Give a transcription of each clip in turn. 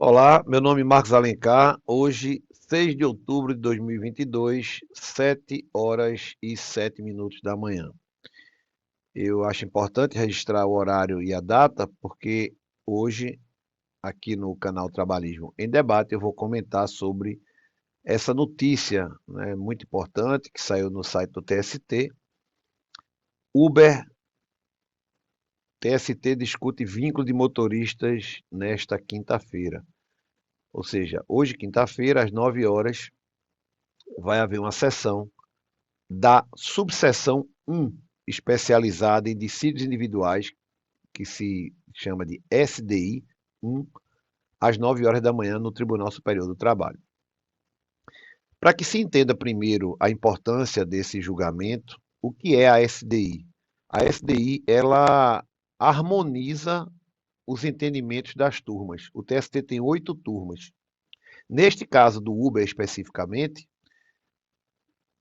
Olá, meu nome é Marcos Alencar. Hoje, 6 de outubro de 2022, 7 horas e 7 minutos da manhã. Eu acho importante registrar o horário e a data, porque hoje, aqui no canal Trabalhismo em Debate, eu vou comentar sobre essa notícia, né, muito importante que saiu no site do TST. Uber, TST discute vínculo de motoristas nesta quinta-feira. Ou seja, hoje, quinta-feira, às 9 horas, vai haver uma sessão da subseção 1, especializada em dissídios individuais, que se chama de SDI 1, às 9 horas da manhã, no Tribunal Superior do Trabalho. Para que se entenda primeiro a importância desse julgamento, o que é a SDI? A SDI, ela harmoniza os entendimentos das turmas. O TST tem 8 turmas. Neste caso do Uber especificamente,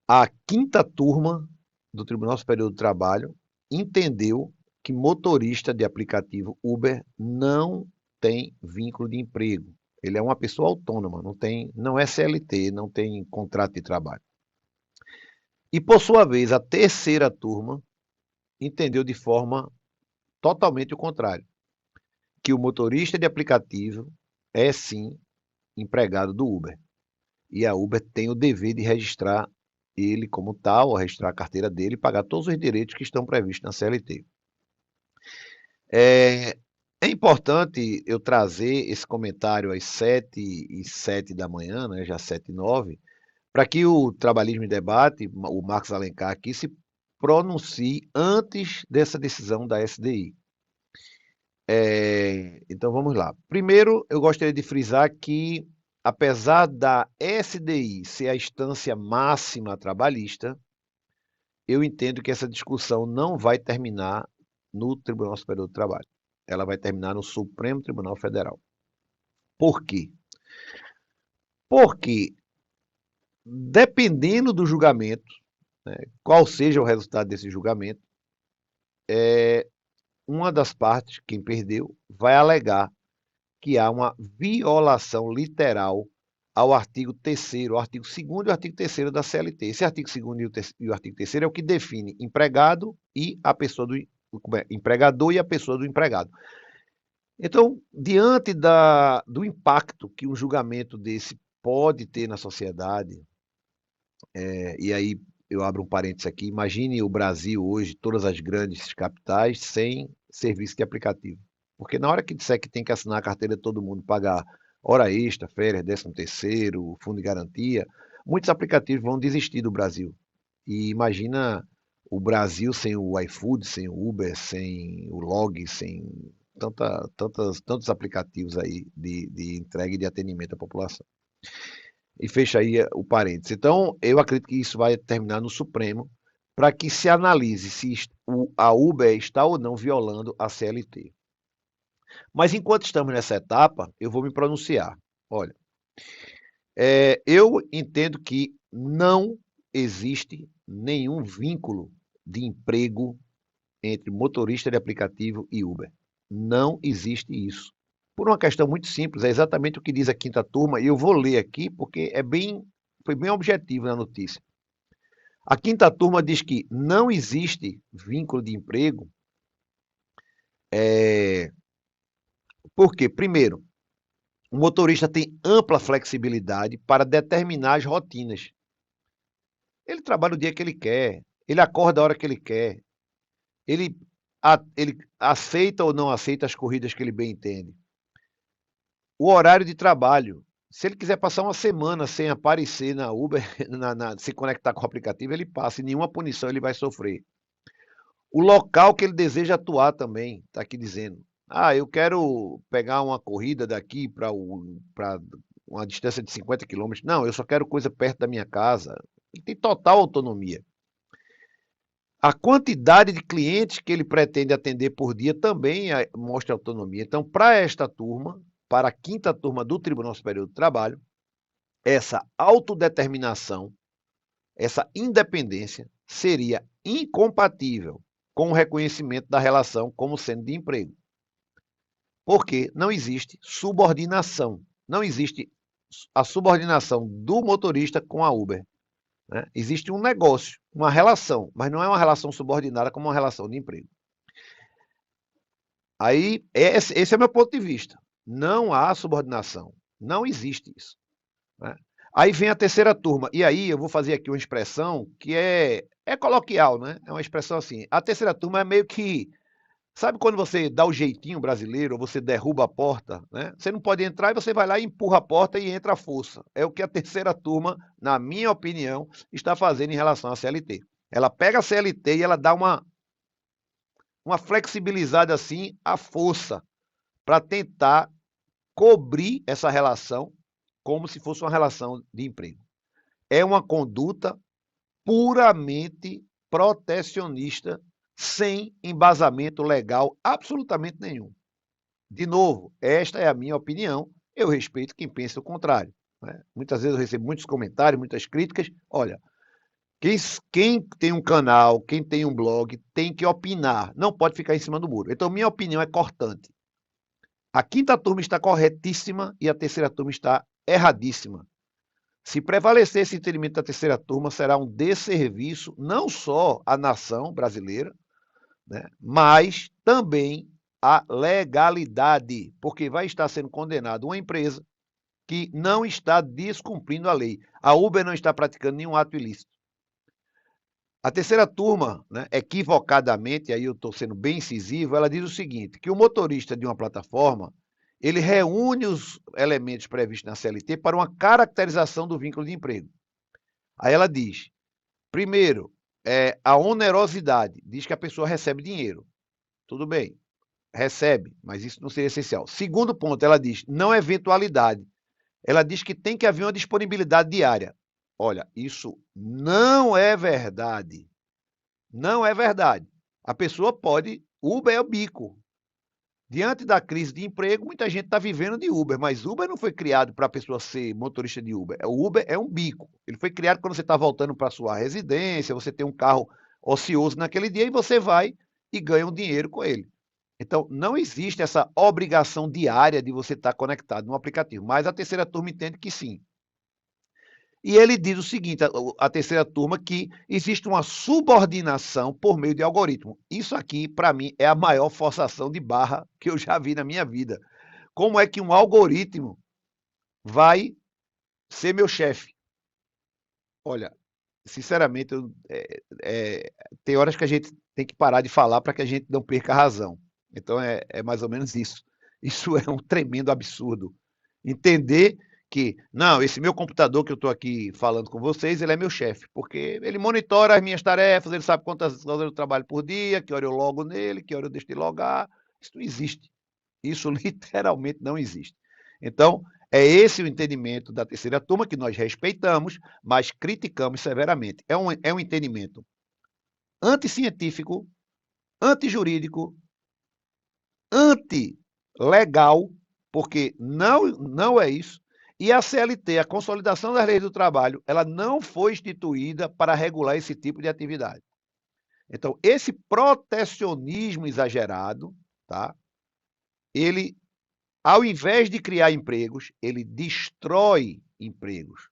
a quinta turma do Tribunal Superior do Trabalho entendeu que motorista de aplicativo Uber não tem vínculo de emprego. Ele é uma pessoa autônoma, não é CLT, não tem contrato de trabalho. E, por sua vez, a terceira turma entendeu de forma totalmente o contrário, que o motorista de aplicativo é sim empregado do Uber. E a Uber tem o dever de registrar ele como tal, registrar a carteira dele e pagar todos os direitos que estão previstos na CLT. É importante eu trazer esse comentário às 7h07 da manhã, né, já 7h09, para que o Trabalhismo em Debate, o Marcos Alencar aqui, se pronuncie antes dessa decisão da SDI. Então vamos lá. Primeiro, eu gostaria de frisar que, apesar da SDI ser a instância máxima trabalhista, eu entendo que essa discussão não vai terminar no Tribunal Superior do Trabalho. Ela vai terminar no Supremo Tribunal Federal. Por quê? Porque, dependendo do julgamento, né, qual seja o resultado desse julgamento, uma das partes, quem perdeu, vai alegar que há uma violação literal ao artigo 3º, ao artigo 2º e ao artigo 3º da CLT. Esse artigo 2º e o artigo 3º é o que define empregado e a pessoa do empregador e a pessoa do empregado. Então, diante do impacto que um julgamento desse pode ter na sociedade, e aí eu abro um parênteses aqui, imagine o Brasil hoje, todas as grandes capitais, sem serviço de aplicativo. Porque na hora que disser que tem que assinar a carteira de todo mundo, pagar hora extra, férias, 13º, fundo de garantia, muitos aplicativos vão desistir do Brasil. E imagina o Brasil sem o iFood, sem o Uber, sem o Log, sem tantos aplicativos aí de entrega e de atendimento à população. E fecha aí o parênteses. Então, eu acredito que isso vai terminar no Supremo para que se analise se a Uber está ou não violando a CLT. Mas enquanto estamos nessa etapa, eu vou me pronunciar. Olha, eu entendo que não existe nenhum vínculo de emprego entre motorista de aplicativo e Uber. Não existe isso. Por uma questão muito simples, é exatamente o que diz a quinta turma, e eu vou ler aqui porque foi bem objetivo na notícia. A quinta turma diz que não existe vínculo de emprego, porque, primeiro, o motorista tem ampla flexibilidade para determinar as rotinas. Ele trabalha o dia que ele quer, ele acorda a hora que ele quer, ele aceita ou não aceita as corridas que ele bem entende. O horário de trabalho. Se ele quiser passar uma semana sem aparecer na Uber, se conectar com o aplicativo, ele passa e nenhuma punição ele vai sofrer. O local que ele deseja atuar também, está aqui dizendo. Eu quero pegar uma corrida daqui para uma distância de 50 quilômetros. Não, eu só quero coisa perto da minha casa. Ele tem total autonomia. A quantidade de clientes que ele pretende atender por dia também mostra autonomia. Então, para esta turma, para a quinta turma do Tribunal Superior do Trabalho, essa autodeterminação, essa independência seria incompatível com o reconhecimento da relação como sendo de emprego. Porque não existe subordinação. Não existe a subordinação do motorista com a Uber, né? Existe um negócio, uma relação, mas não é uma relação subordinada como uma relação de emprego. Aí, esse é meu ponto de vista. Não há subordinação. Não existe isso, né? Aí vem a terceira turma. E aí eu vou fazer aqui uma expressão que é coloquial, né? É uma expressão assim. A terceira turma é meio que... Sabe quando você dá o jeitinho brasileiro, ou você derruba a porta, né? Você não pode entrar e você vai lá e empurra a porta e entra à força. É o que a terceira turma, na minha opinião, está fazendo em relação à CLT. Ela pega a CLT e ela dá uma flexibilizada assim à força para tentar cobrir essa relação como se fosse uma relação de emprego. É uma conduta puramente protecionista, sem embasamento legal absolutamente nenhum. De novo, esta é a minha opinião, eu respeito quem pensa o contrário, né? Muitas vezes eu recebo muitos comentários, muitas críticas. Olha, quem tem um canal, quem tem um blog, tem que opinar, não pode ficar em cima do muro. Então, minha opinião é cortante. A quinta turma está corretíssima e a terceira turma está erradíssima. Se prevalecer esse entendimento da terceira turma, será um desserviço não só à nação brasileira, né, mas também à legalidade, porque vai estar sendo condenado uma empresa que não está descumprindo a lei. A Uber não está praticando nenhum ato ilícito. A terceira turma, né, equivocadamente, aí eu estou sendo bem incisivo, ela diz o seguinte, que o motorista de uma plataforma, ele reúne os elementos previstos na CLT para uma caracterização do vínculo de emprego. Aí ela diz, primeiro, a onerosidade, diz que a pessoa recebe dinheiro. Tudo bem, recebe, mas isso não seria essencial. Segundo ponto, ela diz, não eventualidade. Ela diz que tem que haver uma disponibilidade diária. Olha, isso não é verdade. Não é verdade. A pessoa pode... Uber é o bico. Diante da crise de emprego, muita gente está vivendo de Uber, mas Uber não foi criado para a pessoa ser motorista de Uber. O Uber é um bico. Ele foi criado quando você está voltando para a sua residência, você tem um carro ocioso naquele dia e você vai e ganha um dinheiro com ele. Então, não existe essa obrigação diária de você estar conectado no aplicativo, mas a terceira turma entende que sim. E ele diz o seguinte, a terceira turma, que existe uma subordinação por meio de algoritmo. Isso aqui, para mim, é a maior forçação de barra que eu já vi na minha vida. Como é que um algoritmo vai ser meu chefe? Olha, sinceramente, tem horas que a gente tem que parar de falar para que a gente não perca a razão. Então, é mais ou menos isso. Isso é um tremendo absurdo. Entender que, não, esse meu computador que eu estou aqui falando com vocês, ele é meu chefe, porque ele monitora as minhas tarefas, ele sabe quantas horas eu trabalho por dia, que hora eu logo nele, que hora eu deixo de logar. Isso não existe. Isso literalmente não existe. Então, é esse o entendimento da terceira turma, que nós respeitamos, mas criticamos severamente. É um entendimento anticientífico, antijurídico, antilegal, porque não é isso. E a CLT, a Consolidação das Leis do Trabalho, ela não foi instituída para regular esse tipo de atividade. Então, esse protecionismo exagerado, tá? Ele, ao invés de criar empregos, ele destrói empregos.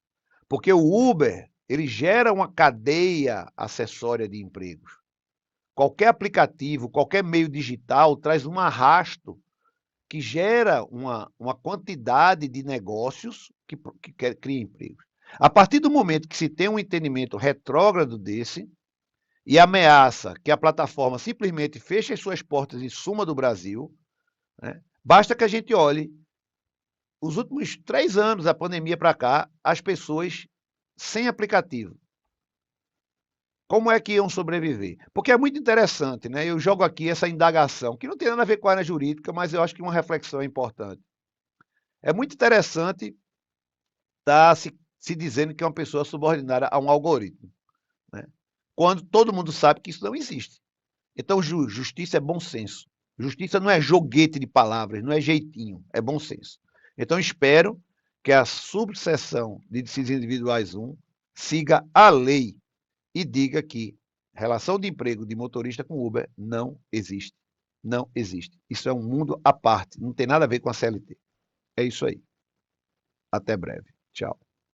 Porque o Uber, ele gera uma cadeia acessória de empregos. Qualquer aplicativo, qualquer meio digital traz um arrasto que gera uma quantidade de negócios que cria empregos. A partir do momento que se tem um entendimento retrógrado desse e ameaça que a plataforma simplesmente feche as suas portas e suma do Brasil, né, basta que a gente olhe os últimos 3 anos da pandemia para cá, as pessoas sem aplicativo. Como é que iam sobreviver? Porque é muito interessante, né? Eu jogo aqui essa indagação, que não tem nada a ver com a área jurídica, mas eu acho que uma reflexão é importante. É muito interessante estar se dizendo que é uma pessoa subordinada a um algoritmo, né? Quando todo mundo sabe que isso não existe. Então, justiça é bom senso. Justiça não é joguete de palavras, não é jeitinho, é bom senso. Então, espero que a subseção de dissídios individuais 1 siga a lei e diga que relação de emprego de motorista com Uber não existe. não existe. Isso é um mundo à parte, não tem nada a ver com a CLT. É isso aí. Até breve. Tchau.